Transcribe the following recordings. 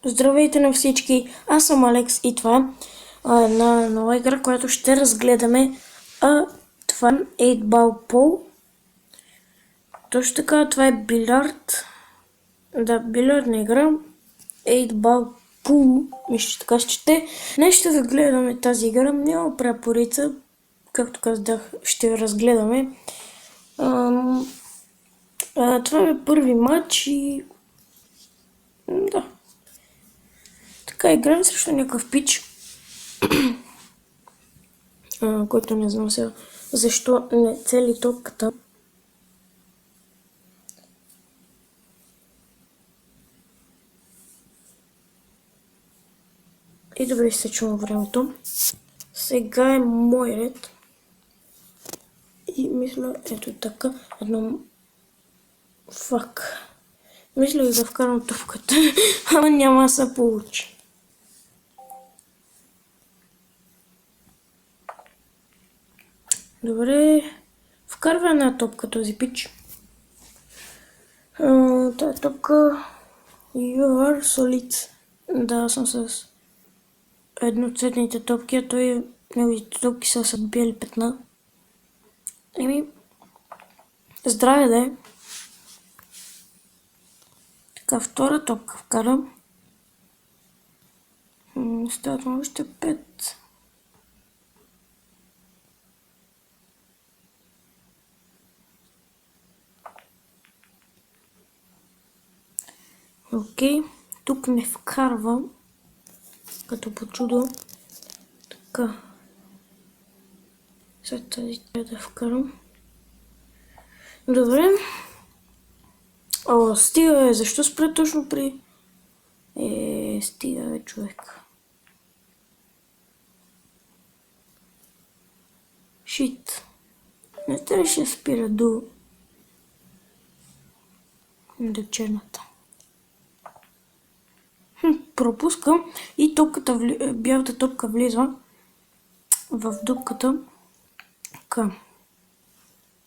Здравейте на всички, аз съм Алекс и това е една нова игра, която ще разгледаме. Това е 8 Ball Pool. Точно така, това е билярд. Да, билярдна игра. 8 Ball Pool, мисля, че така ще чете. Днес ще разгледаме тази игра. Няма препорица, както казах, ще разгледаме. Това е първи матч и... Да. Така, играем срещу някакъв пич, който не знам сега защо не цели топката. И добре, се чувам времето. Сега е мой ред. И мисля, ето така, Фак. Мислях да вкарам топката, ама няма да се получи. Добре, вкарва една топка този пич. Тая топка You are solid. Да, съм с едноцветните топки, а неговите топки са с бели петна. Здраве да е. Така, втора топка вкарам. Стават му още 5. Окей, тук не вкарвам, като по чудо. Така. След тази трябва да вкарам. Добре. Стига защо спре точно при... стига човек. Шит. Не трябваше да спира до черната. Пропускам и бялата топка влиза в дупката. Така.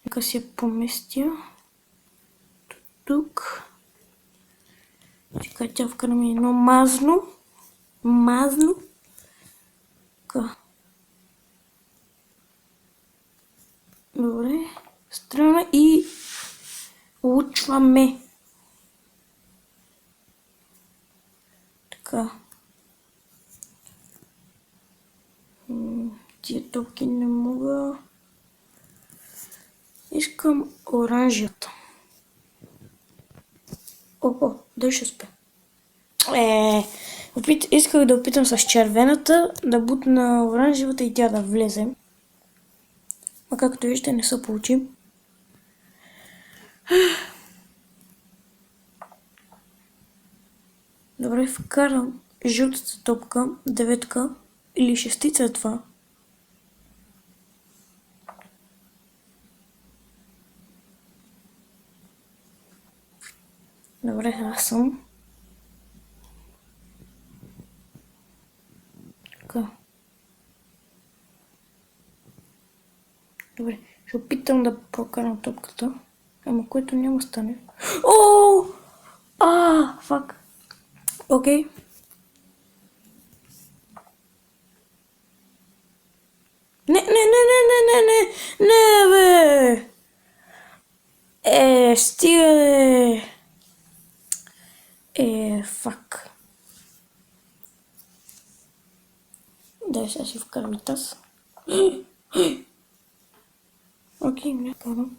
Нека си я поместя. Тук. Така, тя вкараме едно мазно. Така. Добре. Стреляме и учваме. Така. Тия топки не мога. Искам оранжевата. Дали ще успя? Исках да опитам с червената, да бутна оранжевата и тя да влезе. А както виждате, не се получи. Добре, вкарам жълтата топка, 9 или 6 е това. Добре, аз съм. Така. Добре, ще опитам да прокарам топката, ама което няма стане. Фак. Окей. Не, бе! Стига, бе! Фак. Дай сега си вкарам и таз. Окей, не карам.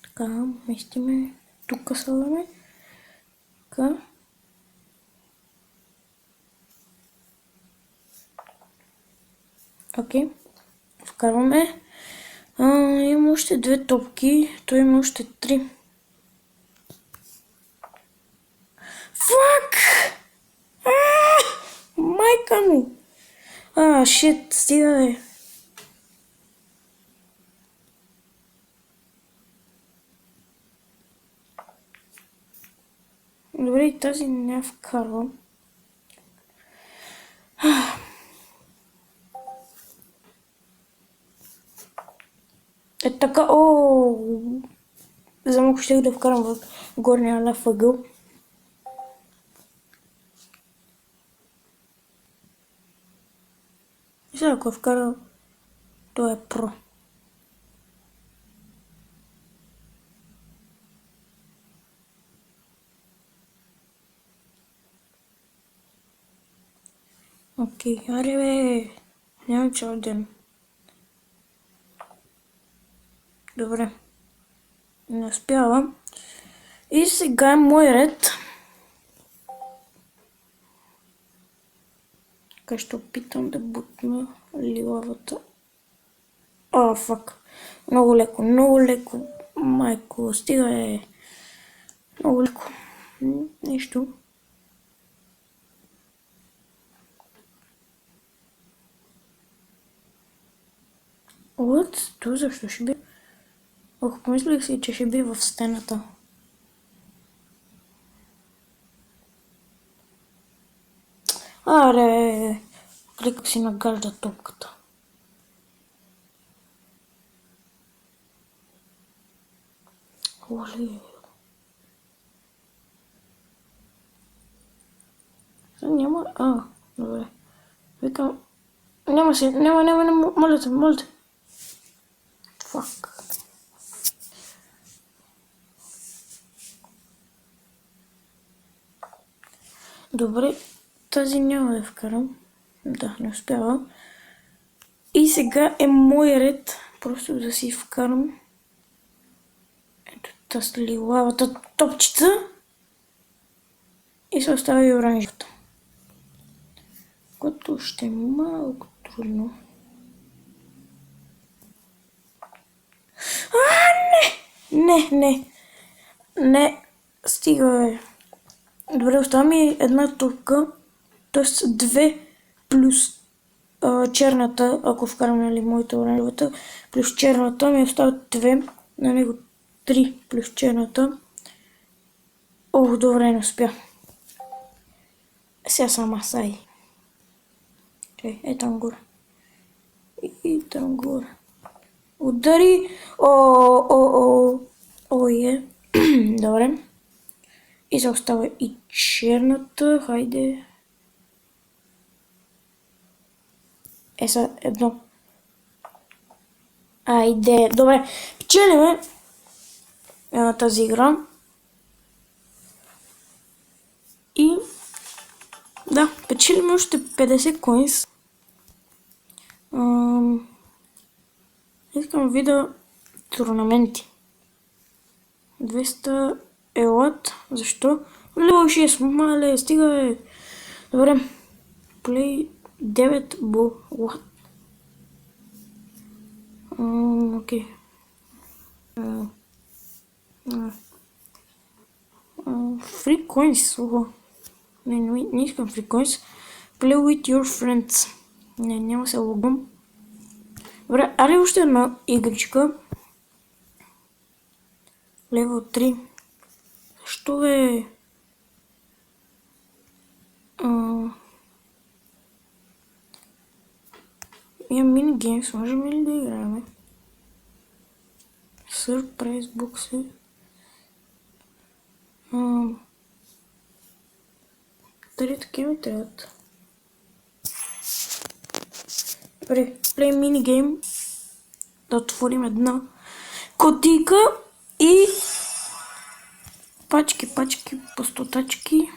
Така, местиме. Тук слагаме. Така. Окей. Вкарваме. Има още 2 топки. Той има още 3. Фак! Майка ми! Шит, стига бе. Добре, и тази не я вкарвам. Така, за малко ще да вкарам в горния лев ъгъл. И сега ако е вкарал, той е про. Окей, аре бе, нямам цял ден. Добре, не успявам. И сега е мой ред. Така ще опитам да бутна лилавата. О, фак. Много леко, много леко. Майко, стига е. Много леко. Нищо. What? То защо ще би? Ох, помислих си, че ще би в стената. Аре, кликах си на гажда топката. Оли. Няма... добре. Викам... Няма, моля те. Фак. Добре, тази няма да вкарам. Да, не успявам. И сега е мой ред. Просто да си вкарам ето тази лилавата топчица. И се оставя и оранжевата. Което ще е малко трудно. Не, стига бе. Добре, остава ми една топка, т.е. 2 плюс черната, ако вкарам нали моята оранжевата, плюс черната ми остават 2, на него 3 плюс черната. Ох, добре, не успя. Сега сама сай. Там горе. И там горе. Удари! Е. Добре. И се остава и черната. Хайде. Са едно. Айде. Добре. Печелиме тази игра. И да, печелиме още 50 коинс. Искам вида турнаменти. 200 елат. Защо? Лево 6. Мале, стига е. Добре. Play 9 бо. What? Окей. Free coins. Не искам free coins. Play with your friends. Не, няма се логвам. Добре, аре още една игричка. Level 3. Защо е? Има минигеймс, можем ли да играем? Surprise бокси. Дали такива ми трябват? Добре, play minigame. Да отворим една кутийка и пачки, пустотачки.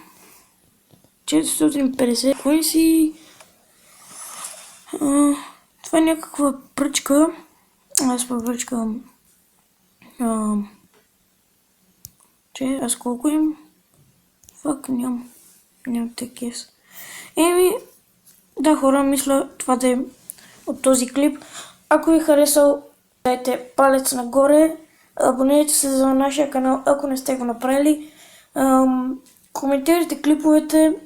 450 коинси. Това е някаква пръчка. Аз пръчкам. Аз колко им? Фак, нямам такива. Да, хора, мисля това да е от този клип. Ако ви харесал, дайте палец нагоре. Абонирайте се за нашия канал, ако не сте го направили. Коментирайте клиповете.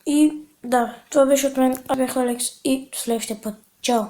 И да, това беше от мен. Аз бях Алекс и до следващия път. Чао!